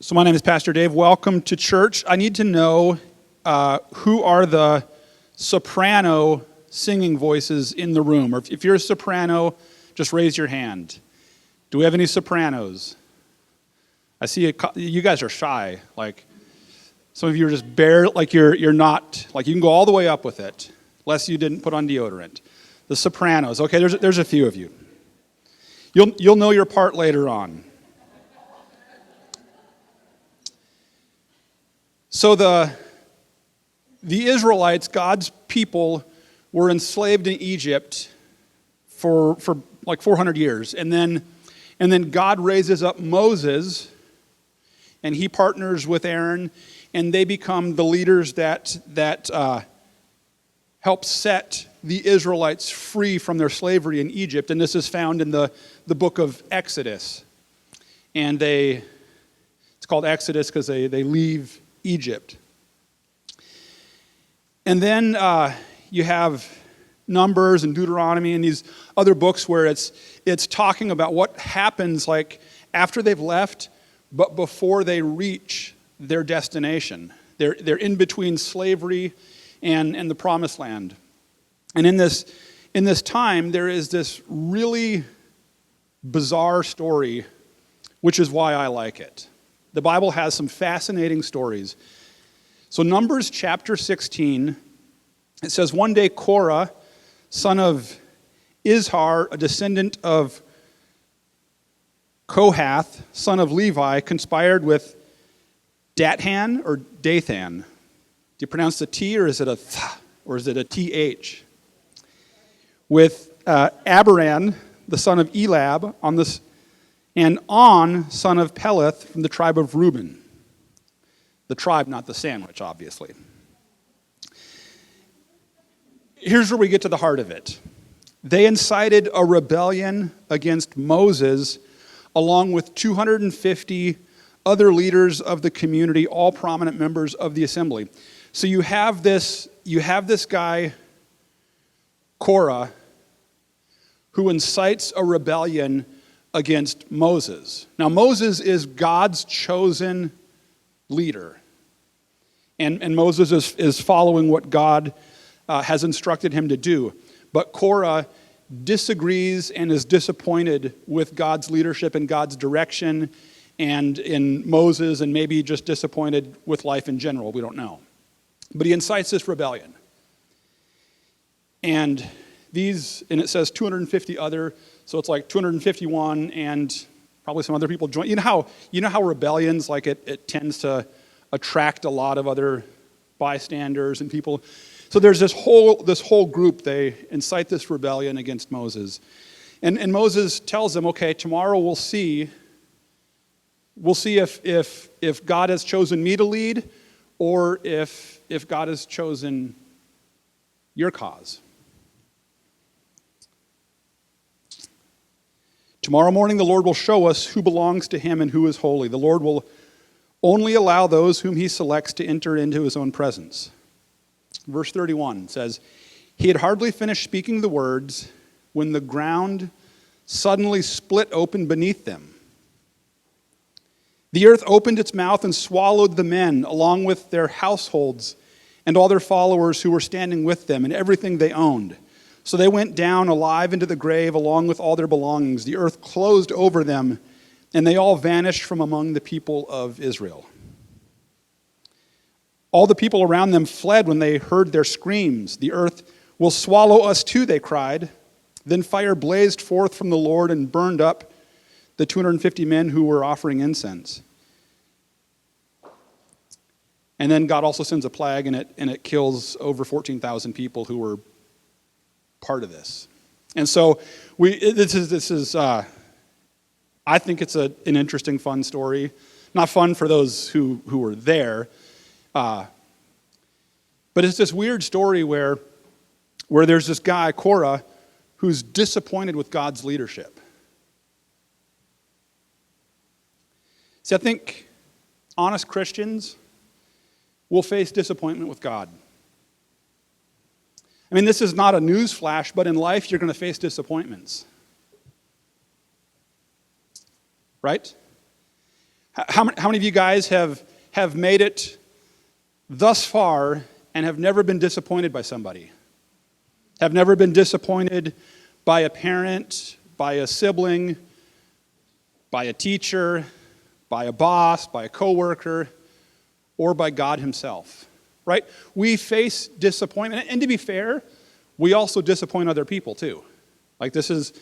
So my name is Pastor Dave. Welcome to church. I need to know who are the soprano singing voices in the room. Or if you're a soprano, just raise your hand. Do we have any sopranos? I see you guys are shy. Like some of you are just you're not, like you can go all the way up with it, unless you didn't put on deodorant. The sopranos. Okay, there's a few of you. You'll know your part later on. So the Israelites, God's people, were enslaved in Egypt for like 400 years. And then God raises up Moses, and he partners with Aaron, and they become the leaders that help set the Israelites free from their slavery in Egypt. And this is found in the book of Exodus. And it's called Exodus because they leave Egypt. And then you have Numbers and Deuteronomy and these other books where it's talking about what happens like after they've left, but before they reach their destination. They're in between slavery and the promised land. And in this time, there is this really bizarre story, which is why I like it. The Bible has some fascinating stories. So Numbers chapter 16, it says, one day Korah, son of Izhar, a descendant of Kohath, son of Levi, conspired with Dathan or Dathan. Do you pronounce the T or is it a th or is it a TH? With Abiram, the son of Elab, and On, son of Peleth, from the tribe of Reuben. The tribe, not the sandwich, obviously. Here's where we get to the heart of it. They incited a rebellion against Moses, along with 250 other leaders of the community, all prominent members of the assembly. So you have this guy, Korah, who incites a rebellion against Moses. Now, Moses is God's chosen leader. And Moses is following what God has instructed him to do. But Korah disagrees and is disappointed with God's leadership and God's direction and in Moses, and maybe just disappointed with life in general. We don't know. But he incites this rebellion. And it says 250 other, so it's like 251 and probably some other people join. You know how rebellions, like it tends to attract a lot of other bystanders and people. So there's this whole group, they incite this rebellion against Moses. And Moses tells them, okay, tomorrow we'll see if God has chosen me to lead or if God has chosen your cause. Tomorrow morning the Lord will show us who belongs to him and who is holy. The Lord will only allow those whom he selects to enter into his own presence. Verse 31 says, he had hardly finished speaking the words when the ground suddenly split open beneath them. The earth opened its mouth and swallowed the men, along with their households and all their followers who were standing with them and everything they owned. So they went down alive into the grave along with all their belongings. The earth closed over them, and they all vanished from among the people of Israel. All the people around them fled when they heard their screams. The earth will swallow us too, they cried. Then fire blazed forth from the Lord and burned up the 250 men who were offering incense. And then God also sends a plague, and it kills over 14,000 people who were part of this. And so this is I think it's an interesting, fun story. Not fun for those who were there, but it's this weird story where there's this guy, Korah, who's disappointed with God's leadership. See, I think honest Christians will face disappointment with God. I mean, this is not a news flash, but in life you're going to face disappointments. Right? How many of you guys have made it thus far and have never been disappointed by somebody? Have never been disappointed by a parent, by a sibling, by a teacher, by a boss, by a coworker, or by God himself, right? We face disappointment, and to be fair, we also disappoint other people too. Like this is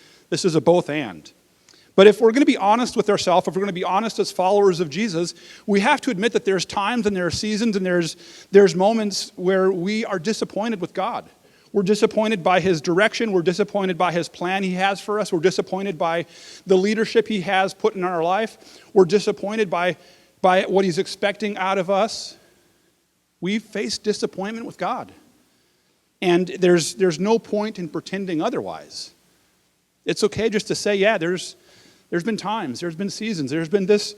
a both and. But if we're going to be honest with ourselves, if we're going to be honest as followers of Jesus, we have to admit that there's times and there are seasons and there's moments where we are disappointed with God. We're disappointed by his direction. We're disappointed by his plan he has for us. We're disappointed by the leadership he has put in our life. We're disappointed by what he's expecting out of us. We face disappointment with God. And there's no point in pretending otherwise. It's okay just to say, yeah, there's been times, there's been seasons, there's been this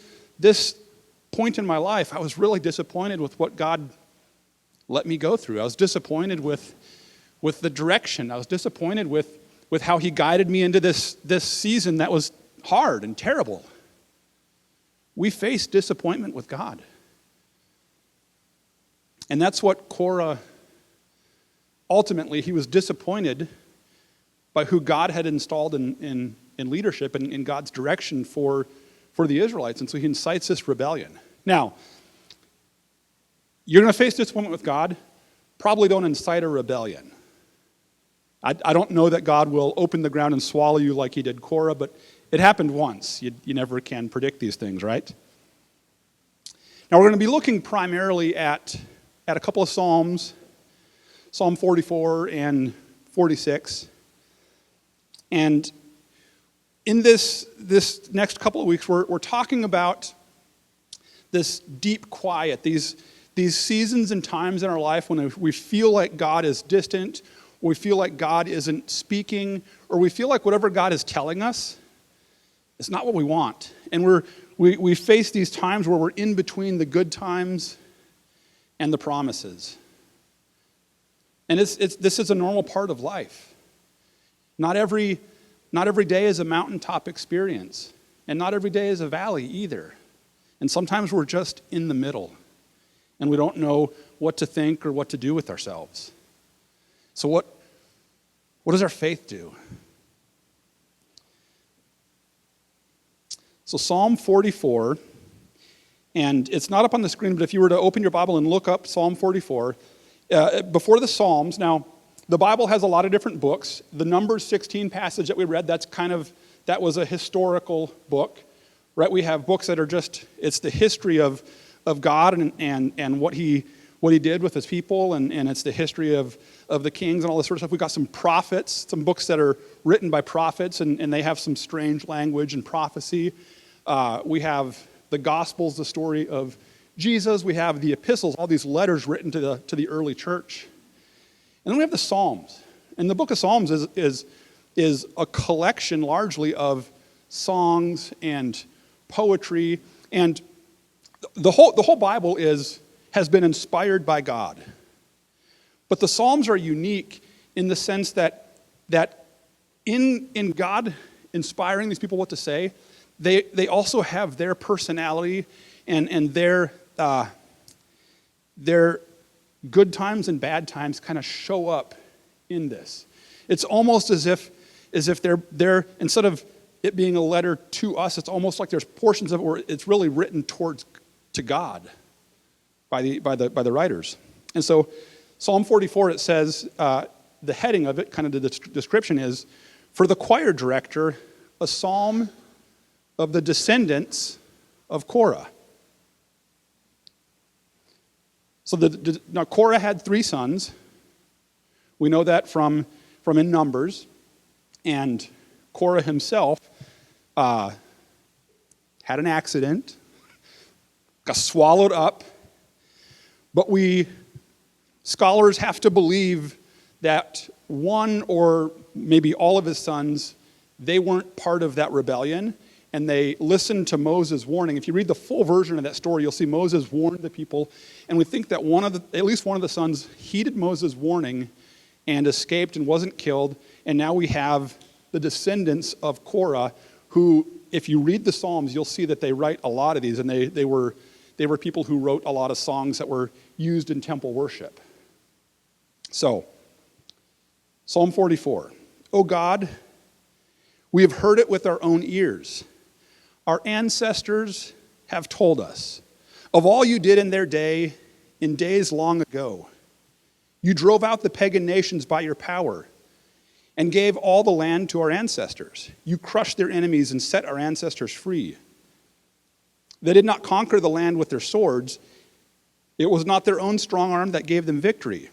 point in my life I was really disappointed with what God let me go through. I was disappointed with the direction. I was disappointed with how he guided me into this season that was hard and terrible. We face disappointment with God. And that's what Korah, ultimately, he was disappointed by who God had installed in leadership and in God's direction for the Israelites. And so he incites this rebellion. Now, you're going to face disappointment with God. Probably don't incite a rebellion. I don't know that God will open the ground and swallow you like he did Korah, but it happened once. You never can predict these things, right? Now we're going to be looking primarily at a couple of Psalms, Psalm 44 and 46. And in this next couple of weeks, we're talking about this deep quiet, these seasons and times in our life when we feel like God is distant, we feel like God isn't speaking, or we feel like whatever God is telling us is not what we want. And we face these times where we're in between the good times and the promises. And this is a normal part of life. Not every day is a mountaintop experience, and not every day is a valley either. And sometimes we're just in the middle, and we don't know what to think or what to do with ourselves. So what does our faith do? So Psalm 44, and it's not up on the screen, but if you were to open your Bible and look up Psalm 44, before the Psalms, now the Bible has a lot of different books. The Numbers 16 passage that we read, that was a historical book, right? We have books that are it's the history of God and what he did with his people, and it's the history of the kings and all this sort of stuff. We've got some prophets, some books that are written by prophets, and they have some strange language and prophecy. We have the Gospels, the story of Jesus. We have the epistles, all these letters written to the early church. And then we have the Psalms. And the book of Psalms is a collection largely of songs and poetry. And the whole Bible has been inspired by God. But the Psalms are unique in the sense that in God inspiring these people what to say, they also have their personality and their good times and bad times kind of show up in this. It's almost as if they're instead of it being a letter to us, it's almost like there's portions of it where it's really written to God by the writers. And so Psalm 44, it says, the heading of it, kind of the description is, for the choir director, a psalm of the descendants of Korah. So now Korah had 3 sons. We know that from in Numbers. And Korah himself had an accident, got swallowed up. But scholars have to believe that one or maybe all of his sons, they weren't part of that rebellion, and they listened to Moses' warning. If you read the full version of that story, you'll see Moses warned the people, and we think that at least one of the sons heeded Moses' warning and escaped and wasn't killed, and now we have the descendants of Korah who if you read the Psalms, you'll see that they write a lot of these, and they were people who wrote a lot of songs that were used in temple worship. So, Psalm 44. O God, we have heard it with our own ears. Our ancestors have told us of all you did in their day, in days long ago. You drove out the pagan nations by your power and gave all the land to our ancestors. You crushed their enemies and set our ancestors free. They did not conquer the land with their swords. It was not their own strong arm that gave them victory.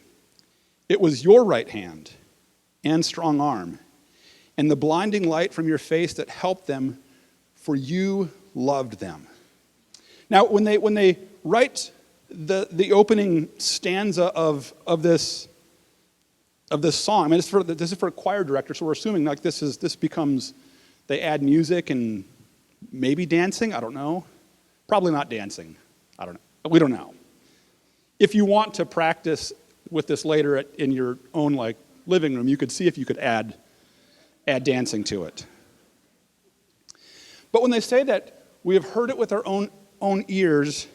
It was your right hand and strong arm and the blinding light from your face that helped them, for you loved them. Now, when they write the opening stanza of this song, I mean, this is for a choir director, so we're assuming like this becomes, they add music and maybe dancing. I don't know. Probably not dancing. I don't know. We don't know. If you want to practice with this later in your own like living room, you could see if you could add dancing to it. But when they say that we have heard it with our own ears,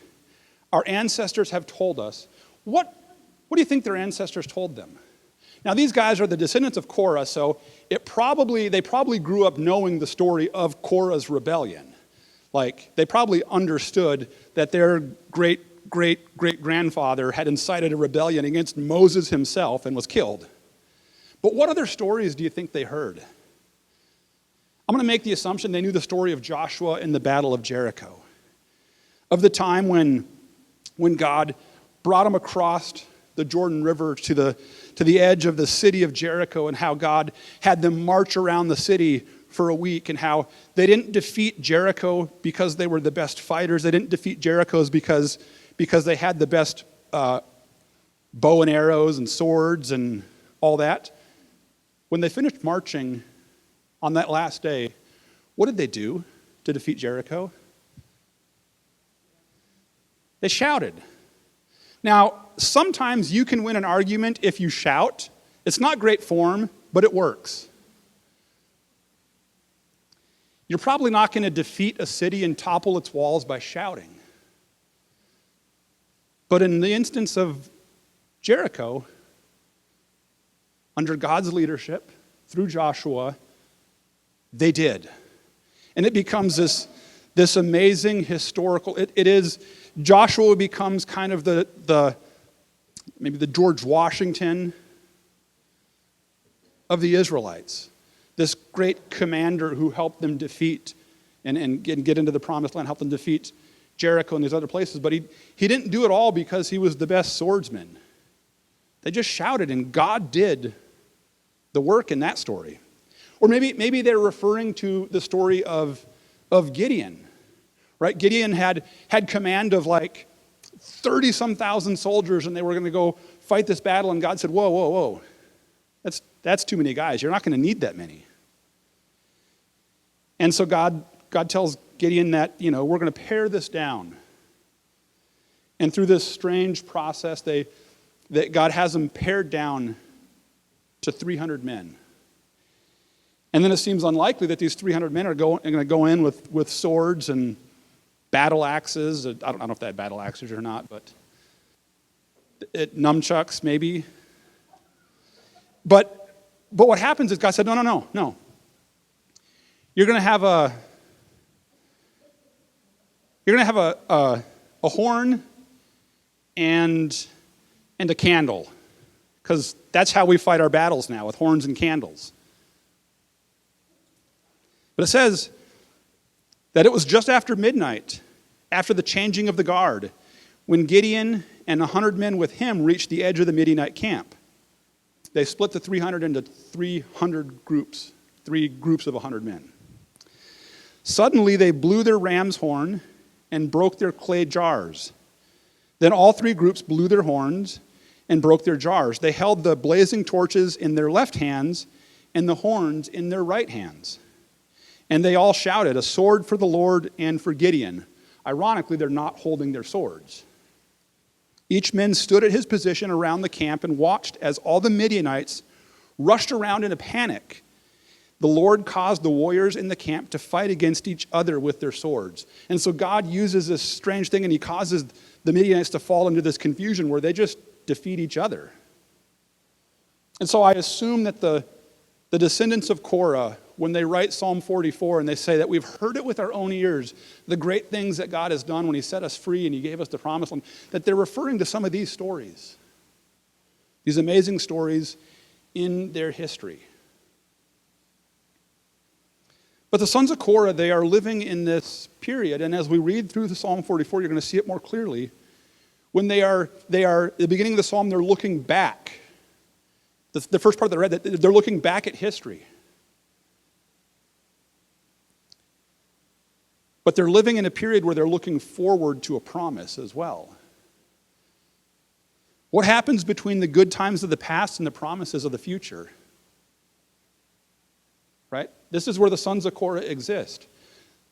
our ancestors have told us, what do you think their ancestors told them? Now, these guys are the descendants of Korah, so they probably grew up knowing the story of Korah's rebellion. Like, they probably understood that their great-great-great-grandfather had incited a rebellion against Moses himself and was killed. But what other stories do you think they heard? I'm going to make the assumption they knew the story of Joshua in the Battle of Jericho, of the time when God brought them across the Jordan River to the edge of the city of Jericho, and how God had them march around the city for a week, and how they didn't defeat Jericho because they were the best fighters. They didn't defeat Jericho because they had the best bow and arrows and swords and all that. When they finished marching on that last day, what did they do to defeat Jericho? They shouted. Now, sometimes you can win an argument if you shout. It's not great form, but it works. You're probably not going to defeat a city and topple its walls by shouting. But in the instance of Jericho, under God's leadership, through Joshua, they did. And it becomes this amazing historical, Joshua becomes kind of maybe the George Washington of the Israelites. This great commander who helped them defeat and get into the promised land, helped them defeat Jericho and these other places. But he didn't do it all because he was the best swordsman. They just shouted, and God did the work in that story. Or maybe they're referring to the story of Gideon, right? Gideon had command of like 30-some thousand soldiers, and they were going to go fight this battle, and God said, whoa. That's too many guys. You're not going to need that many. And so God tells Gideon that, we're going to pare this down. And through this strange process, that God has them pared down to 300 men. And then it seems unlikely that these 300 men are going to go in with swords and battle axes. I don't know if they had battle axes or not, but nunchucks maybe. But what happens is God said, no. You're going to have a horn and a candle, because that's how we fight our battles now, with horns and candles. But it says that it was just after midnight, after the changing of the guard, when Gideon and 100 men with him reached the edge of the Midianite camp. They split the 300 into 300 groups, 3 groups of 100 men. Suddenly they blew their ram's horn and broke their clay jars. Then all 3 groups blew their horns and broke their jars. They held the blazing torches in their left hands and the horns in their right hands. And they all shouted, "A sword for the Lord and for Gideon." Ironically, they're not holding their swords. Each man stood at his position around the camp and watched as all the Midianites rushed around in a panic. The Lord caused the warriors in the camp to fight against each other with their swords. And so God uses this strange thing, and he causes the Midianites to fall into this confusion where they just defeat each other. And so I assume that the descendants of Korah, when they write Psalm 44 and they say that we've heard it with our own ears, the great things that God has done when he set us free and he gave us the promised land, that they're referring to some of these stories, these amazing stories in their history. But the sons of Korah, they are living in this period, and as we read through the Psalm 44, you're going to see it more clearly. When they are at the beginning of the psalm, they're looking back. The first part that I read, that they're looking back at history. But they're living in a period where they're looking forward to a promise as well. What happens between the good times of the past and the promises of the future? Right? This is where the sons of Korah exist.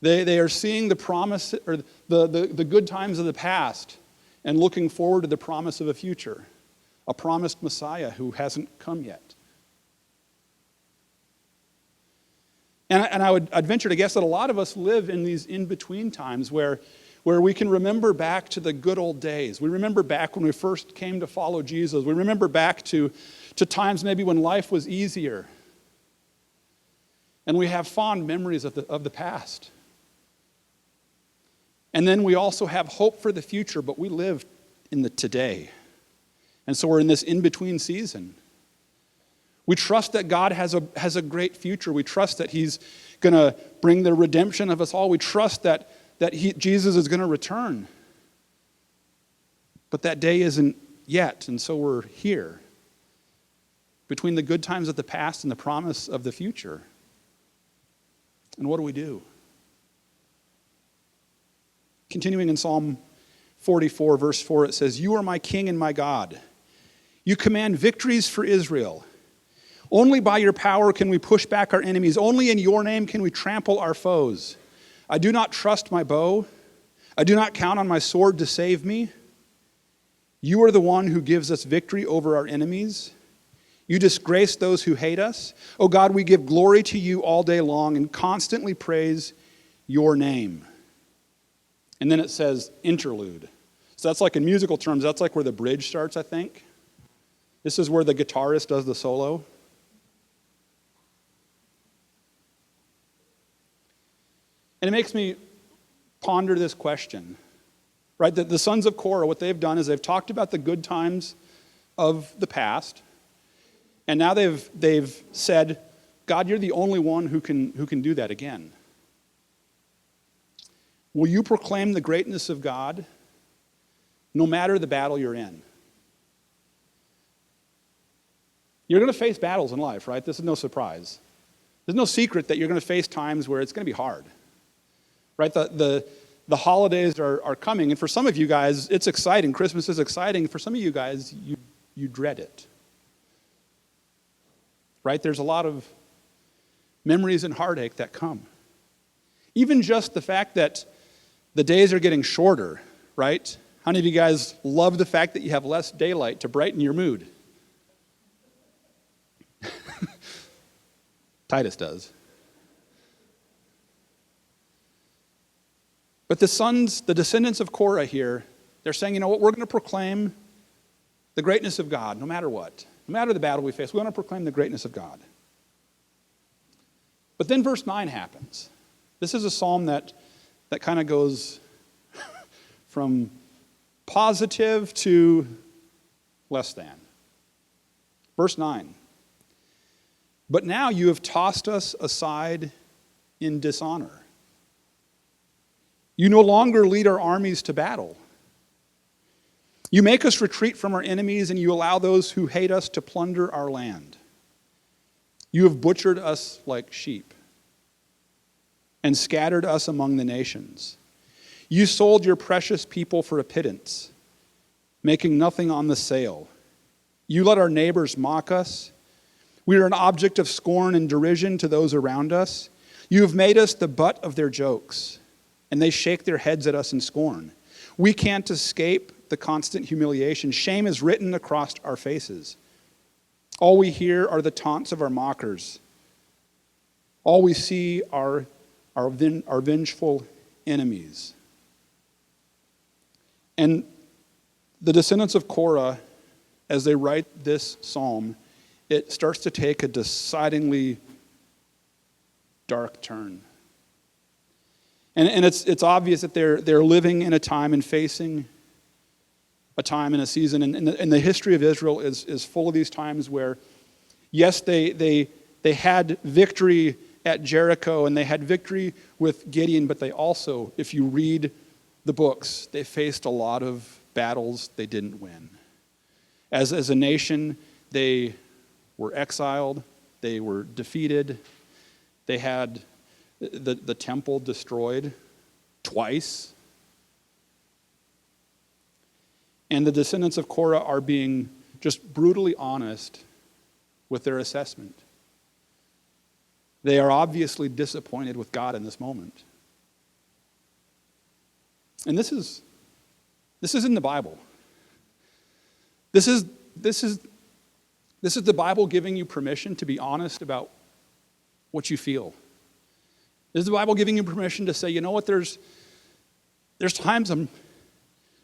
They are seeing the promise, or the good times of the past and looking forward to the promise of a future, a promised Messiah who hasn't come yet. And I'd venture to guess that a lot of us live in these in-between times where we can remember back to the good old days. We remember back when we first came to follow Jesus. We remember back to times maybe when life was easier. And we have fond memories of the past. And then we also have hope for the future, but we live in the today. And so we're in this in-between season. We trust that God has a great future. We trust that he's going to bring the redemption of us all. We trust that Jesus is going to return. But that day isn't yet, and so we're here between the good times of the past and the promise of the future. And what do we do? Continuing in Psalm 44, verse 4, it says, "You are my king and my God. You command victories for Israel. Only by your power can we push back our enemies. Only in your name can we trample our foes. I do not trust my bow. I do not count on my sword to save me. You are the one who gives us victory over our enemies. You disgrace those who hate us. Oh God, we give glory to you all day long and constantly praise your name." And then it says interlude. So that's like in musical terms, that's like where the bridge starts, I think. This is where the guitarist does the solo. And it makes me ponder this question, right? That the sons of Korah, what they've done is they've talked about the good times of the past, and now they've said, God, you're the only one who can do that again. Will you proclaim the greatness of God no matter the battle you're in? You're going to face battles in life, right? This is no surprise. There's no secret that you're going to face times where it's going to be hard. Right? The holidays are coming, and for some of you guys, it's exciting. Christmas is exciting. For some of you guys, you dread it. Right? There's a lot of memories and heartache that come. Even just the fact that the days are getting shorter, right? How many of you guys love the fact that you have less daylight to brighten your mood? Titus does. But the descendants of Korah here, they're saying, you know what, we're going to proclaim the greatness of God no matter what. No matter the battle we face, we want to proclaim the greatness of God. But then verse 9 happens. This is a psalm that kind of goes from positive to less than. Verse 9. "But now you have tossed us aside in dishonor. You no longer lead our armies to battle. You make us retreat from our enemies, and you allow those who hate us to plunder our land. You have butchered us like sheep and scattered us among the nations. You sold your precious people for a pittance, making nothing on the sale. You let our neighbors mock us. We are an object of scorn and derision to those around us. You have made us the butt of their jokes, and they shake their heads at us in scorn. We can't escape the constant humiliation. Shame is written across our faces. All we hear are the taunts of our mockers. All we see are vengeful enemies. And the descendants of Korah, as they write this psalm, it starts to take a decidedly dark turn. And it's obvious that they're living in a time and facing a time and a season. And the history of Israel is full of these times where, yes, they had victory at Jericho and they had victory with Gideon, but they also, if you read the books, they faced a lot of battles they didn't win. As a nation, they were exiled, they were defeated, they had the temple destroyed twice. And the descendants of Korah are being just brutally honest with their assessment. They are obviously disappointed with God in this moment. And this is in the Bible. This is the Bible giving you permission to be honest about what you feel. This is the Bible giving you permission to say, you know what, there's times I'm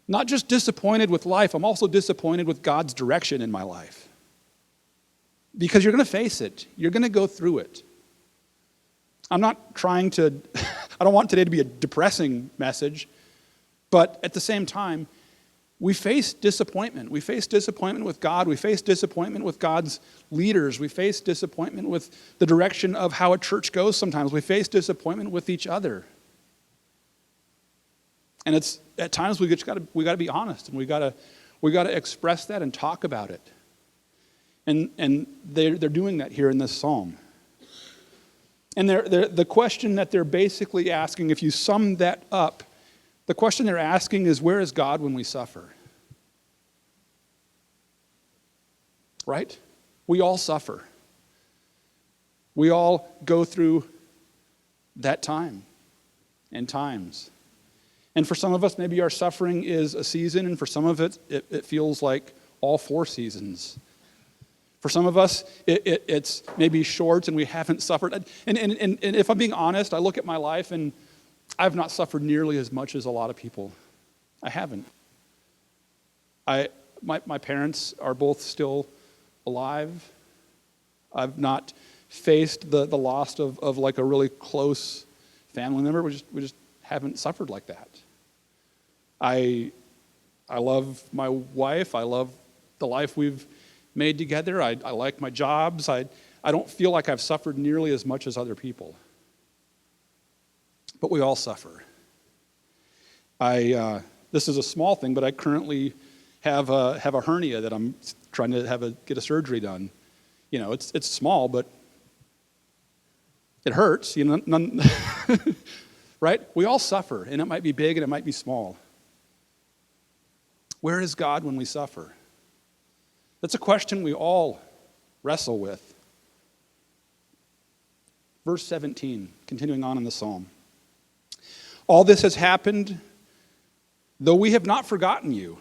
not just disappointed with life, I'm also disappointed with God's direction in my life. Because you're going to face it. You're going to go through it. I'm not trying to, I don't want today to be a depressing message, but at the same time, we face disappointment. We face disappointment with God. We face disappointment with God's leaders. We face disappointment with the direction of how a church goes sometimes. We face disappointment with each other. And it's at times we got to be honest, and we got to express that and talk about it. And they're doing that here in this psalm. And the question that they're basically asking, if you sum that up, the question they're asking is, where is God when we suffer? Right? We all suffer. We all go through that time and times. And for some of us, maybe our suffering is a season, and for some of it feels like all 4 seasons. For some of us, it's maybe short and we haven't suffered. And if I'm being honest, I look at my life and I've not suffered nearly as much as a lot of people. I haven't. My parents are both still alive. I've not faced the loss of like a really close family member. We just haven't suffered like that. I love my wife. I love the life we've made together. I like my jobs. I don't feel like I've suffered nearly as much as other people. But we all suffer. This is a small thing, but I currently have a hernia that I'm trying to get a surgery done. You know, it's small, but it hurts. You know, right? We all suffer, and it might be big and it might be small. Where is God when we suffer? That's a question we all wrestle with. Verse 17, continuing on in the psalm. All this has happened, though we have not forgotten you.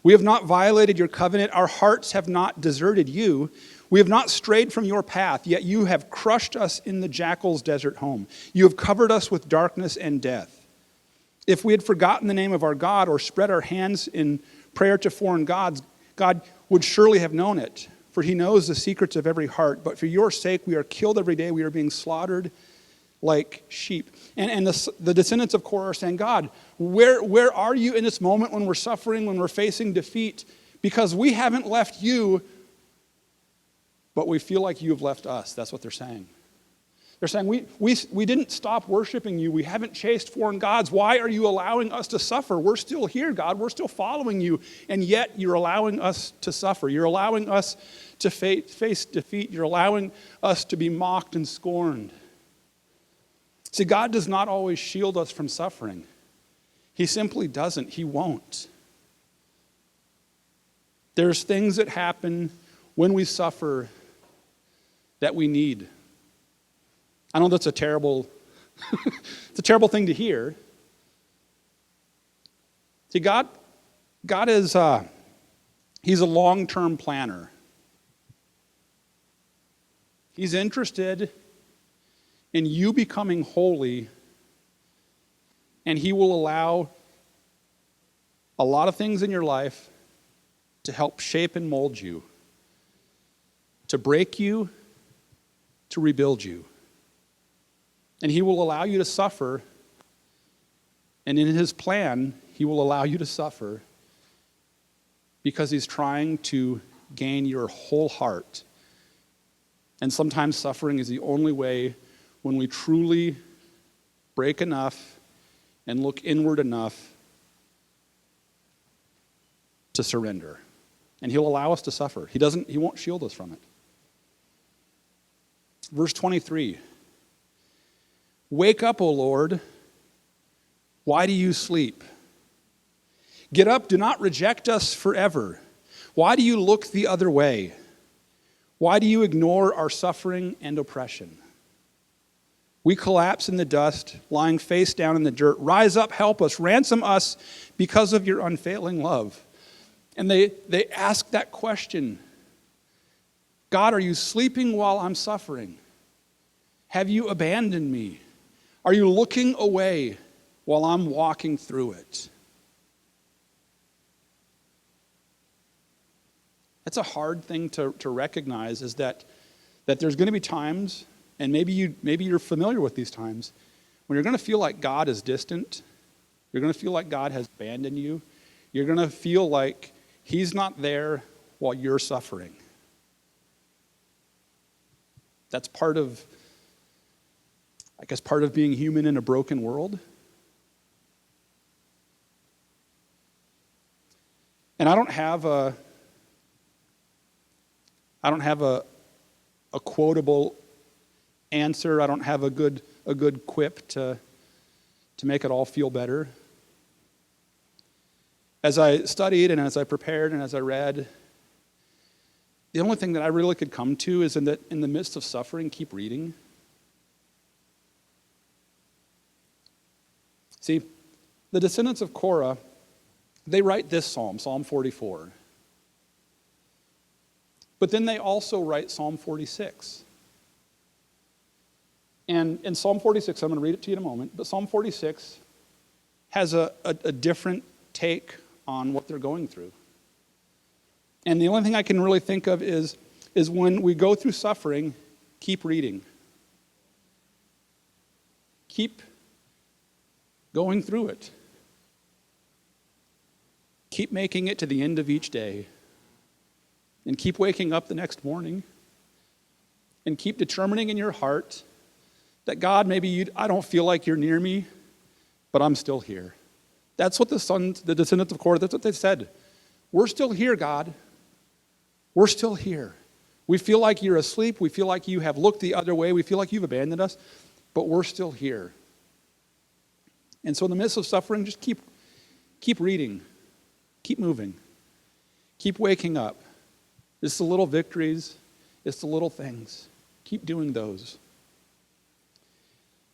We have not violated your covenant. Our hearts have not deserted you. We have not strayed from your path, yet you have crushed us in the jackal's desert home. You have covered us with darkness and death. If we had forgotten the name of our God or spread our hands in prayer to foreign gods, God would surely have known it, for he knows the secrets of every heart. But for your sake, we are killed every day. We are being slaughtered like sheep. And the descendants of Korah are saying, God, where are you in this moment when we're suffering, when we're facing defeat? Because we haven't left you, but we feel like you have left us. That's what they're saying. They're saying, we didn't stop worshiping you. We haven't chased foreign gods. Why are you allowing us to suffer? We're still here, God. We're still following you. And yet you're allowing us to suffer. You're allowing us to face defeat. You're allowing us to be mocked and scorned. See, God does not always shield us from suffering. He simply doesn't. He won't. There's things that happen when we suffer that we need. I know that's a terrible thing to hear. See, God is, he's a long-term planner. He's interested in you becoming holy, and he will allow a lot of things in your life to help shape and mold you, to break you, to rebuild you. And he will allow you to suffer, and in his plan, he will allow you to suffer because he's trying to gain your whole heart. And sometimes suffering is the only way when we truly break enough and look inward enough to surrender. And he'll allow us to suffer. He won't shield us from it. Verse 23. Wake up, O Lord. Why do you sleep? Get up, do not reject us forever. Why do you look the other way? Why do you ignore our suffering and oppression? We collapse in the dust, lying face down in the dirt. Rise up, help us, ransom us because of your unfailing love. And they ask that question. God, are you sleeping while I'm suffering? Have you abandoned me? Are you looking away while I'm walking through it? That's a hard thing to recognize, is that there's going to be times, and maybe you're familiar with these times, when you're going to feel like God is distant. You're going to feel like God has abandoned you. You're going to feel like he's not there while you're suffering. That's part of being human in a broken world. And I don't have a quotable answer. I don't have a good quip to make it all feel better. As I studied and as I prepared and as I read, the only thing that I really could come to is in the midst of suffering, keep reading. See, the descendants of Korah, they write this psalm, Psalm 44. But then they also write Psalm 46. And in Psalm 46, I'm going to read it to you in a moment, but Psalm 46 has a different take on what they're going through. And the only thing I can really think of is when we go through suffering, keep reading. Keep going through it. Keep making it to the end of each day. And keep waking up the next morning. And keep determining in your heart that God, I don't feel like you're near me, but I'm still here. That's what the descendants of Korah, that's what they said. We're still here, God. We're still here. We feel like you're asleep. We feel like you have looked the other way. We feel like you've abandoned us, but we're still here. And so in the midst of suffering, just keep reading. Keep moving. Keep waking up. It's the little victories. It's the little things. Keep doing those.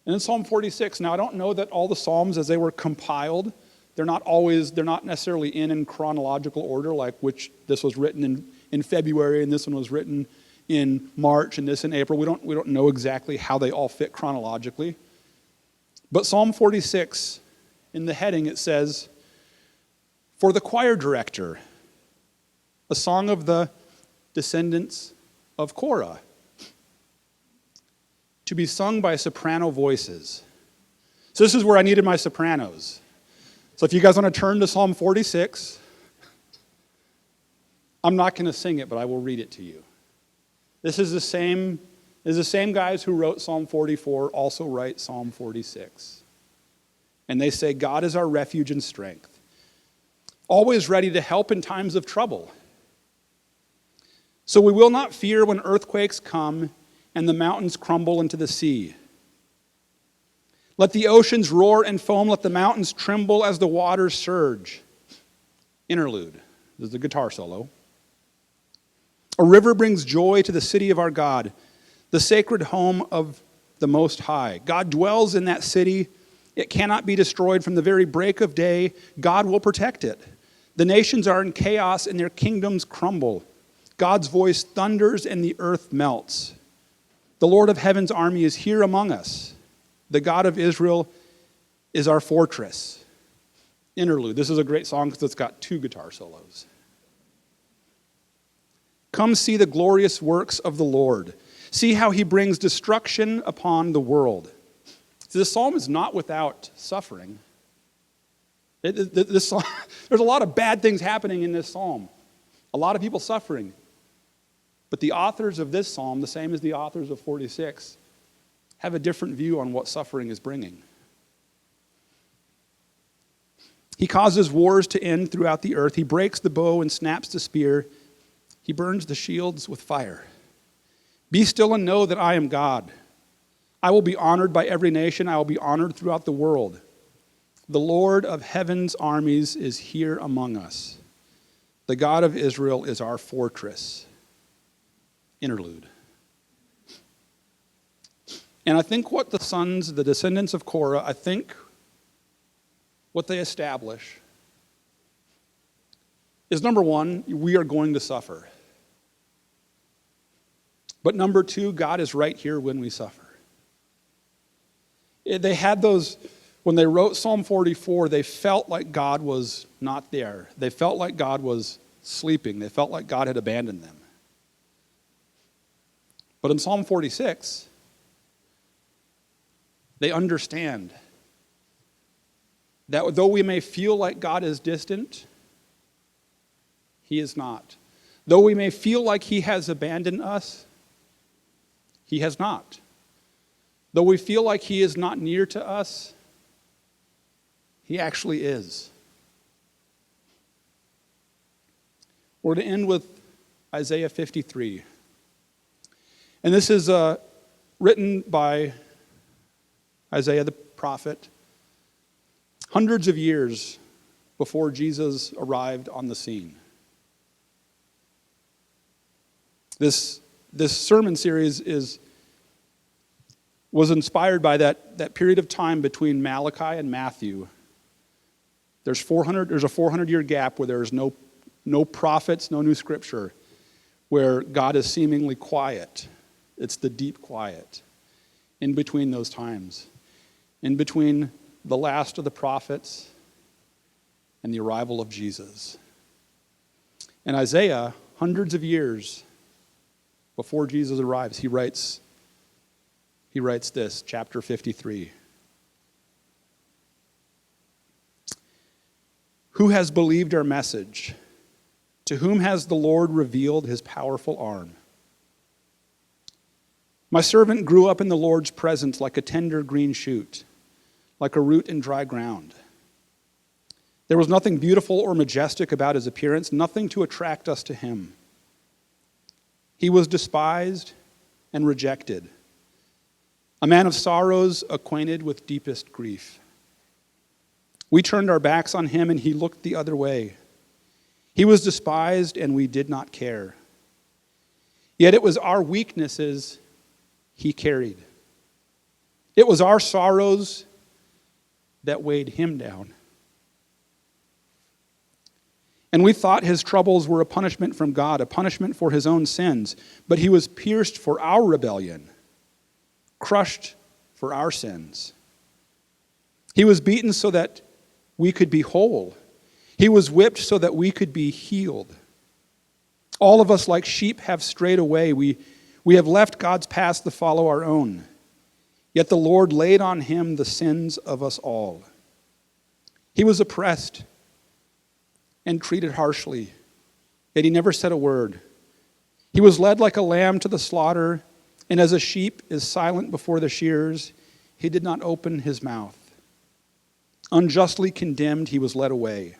And in Psalm 46, now I don't know that all the Psalms as they were compiled, they're not necessarily in chronological order, like which this was written in February and this one was written in March and this in April. We don't know exactly how they all fit chronologically. But Psalm 46, in the heading it says, for the choir director, a song of the descendants of Korah, to be sung by soprano voices. So this is where I needed my sopranos. So if you guys want to turn to Psalm 46, I'm not going to sing it, but I will read it to you. This is the same guys who wrote Psalm 44 also write Psalm 46. And they say, God is our refuge and strength, always ready to help in times of trouble. So we will not fear when earthquakes come and the mountains crumble into the sea. Let the oceans roar and foam, let the mountains tremble as the waters surge. Interlude. This is the guitar solo. A river brings joy to the city of our God, the sacred home of the Most High. God dwells in that city. It cannot be destroyed. From the very break of day, God will protect it. The nations are in chaos and their kingdoms crumble. God's voice thunders and the earth melts. The Lord of heaven's army is here among us. The God of Israel is our fortress. Interlude. This is a great song because it's got 2 guitar solos. Come see the glorious works of the Lord. See how he brings destruction upon the world. So this psalm is not without suffering. There's a lot of bad things happening in this psalm. A lot of people suffering. But the authors of this psalm, the same as the authors of 46, have a different view on what suffering is bringing. He causes wars to end throughout the earth. He breaks the bow and snaps the spear. He burns the shields with fire. Be still and know that I am God. I will be honored by every nation. I will be honored throughout the world. The Lord of heaven's armies is here among us. The God of Israel is our fortress. Interlude. And I think what the descendants of Korah, I think what they establish is, number one, we are going to suffer. But number two, God is right here when we suffer. They had those, when they wrote Psalm 44, they felt like God was not there. They felt like God was sleeping. They felt like God had abandoned them. But in Psalm 46, they understand that though we may feel like God is distant, he is not. Though we may feel like he has abandoned us, he has not. Though we feel like he is not near to us, he actually is. We're to end with Isaiah 53. And this is written by Isaiah the prophet hundreds of years before Jesus arrived on the scene. This sermon series was inspired by that period of time between Malachi and Matthew. There's a 400-year gap where there's no prophets, no new scripture, where God is seemingly quiet. It's the deep quiet in between those times, in between the last of the prophets and the arrival of Jesus. And Isaiah, hundreds of years before Jesus arrives, he writes this, chapter 53. Who has believed our message? To whom has the Lord revealed his powerful arm? My servant grew up in the Lord's presence like a tender green shoot, like a root in dry ground. There was nothing beautiful or majestic about his appearance, nothing to attract us to him. He was despised and rejected, a man of sorrows, acquainted with deepest grief. We turned our backs on him, and he looked the other way. He was despised, and we did not care. Yet it was our weaknesses he carried. It was our sorrows that weighed him down. And we thought his troubles were a punishment from God, a punishment for his own sins. But he was pierced for our rebellion, crushed for our sins. He was beaten so that we could be whole. He was whipped so that we could be healed. All of us like sheep have strayed away. We have left God's path to follow our own. Yet the Lord laid on him the sins of us all. He was oppressed and treated harshly, yet he never said a word. He was led like a lamb to the slaughter, and as a sheep is silent before the shearers, he did not open his mouth. Unjustly condemned, he was led away.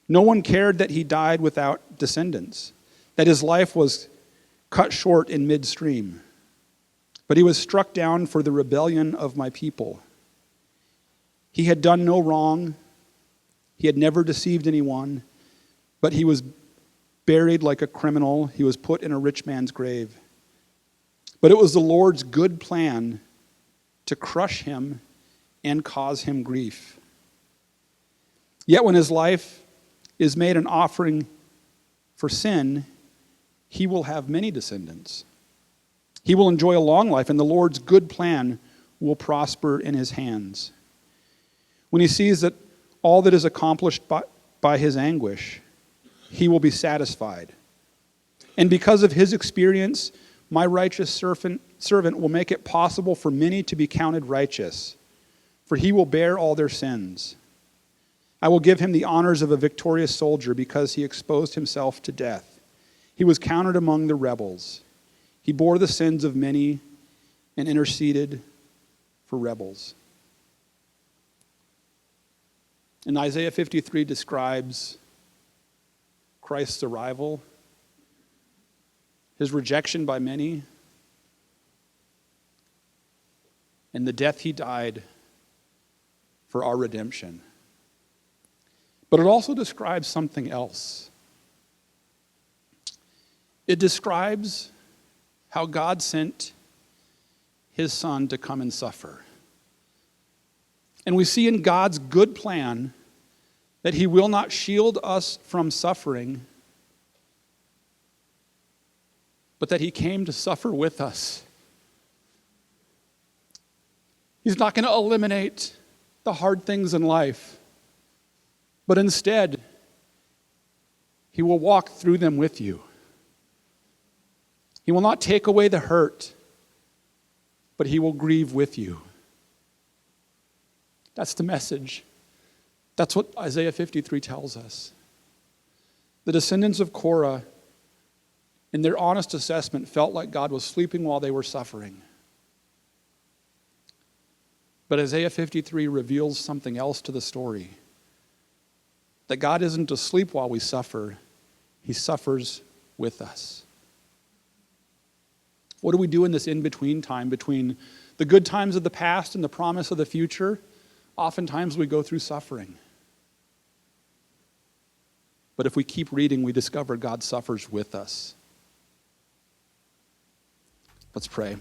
No one cared that he died without descendants, that his life was cut short in midstream. But he was struck down for the rebellion of my people. He had done no wrong. He had never deceived anyone, but he was buried like a criminal. He was put in a rich man's grave. But it was the Lord's good plan to crush him and cause him grief. Yet when his life is made an offering for sin, he will have many descendants. He will enjoy a long life, and the Lord's good plan will prosper in his hands. When he sees that all that is accomplished by his anguish, he will be satisfied. And because of his experience, my righteous servant will make it possible for many to be counted righteous, for he will bear all their sins. I will give him the honors of a victorious soldier because he exposed himself to death. He was counted among the rebels. He bore the sins of many and interceded for rebels. And Isaiah 53 describes Christ's arrival, his rejection by many, and the death he died for our redemption. But it also describes something else. It describes how God sent his Son to come and suffer. And we see in God's good plan that he will not shield us from suffering, but that he came to suffer with us. He's not going to eliminate the hard things in life, but instead, he will walk through them with you. He will not take away the hurt, but he will grieve with you. That's the message. That's what Isaiah 53 tells us. The descendants of Korah, in their honest assessment, felt like God was sleeping while they were suffering. But Isaiah 53 reveals something else to the story. That God isn't asleep while we suffer. He suffers with us. What do we do in this in-between time between the good times of the past and the promise of the future? Oftentimes we go through suffering. But if we keep reading, we discover God suffers with us. Let's pray.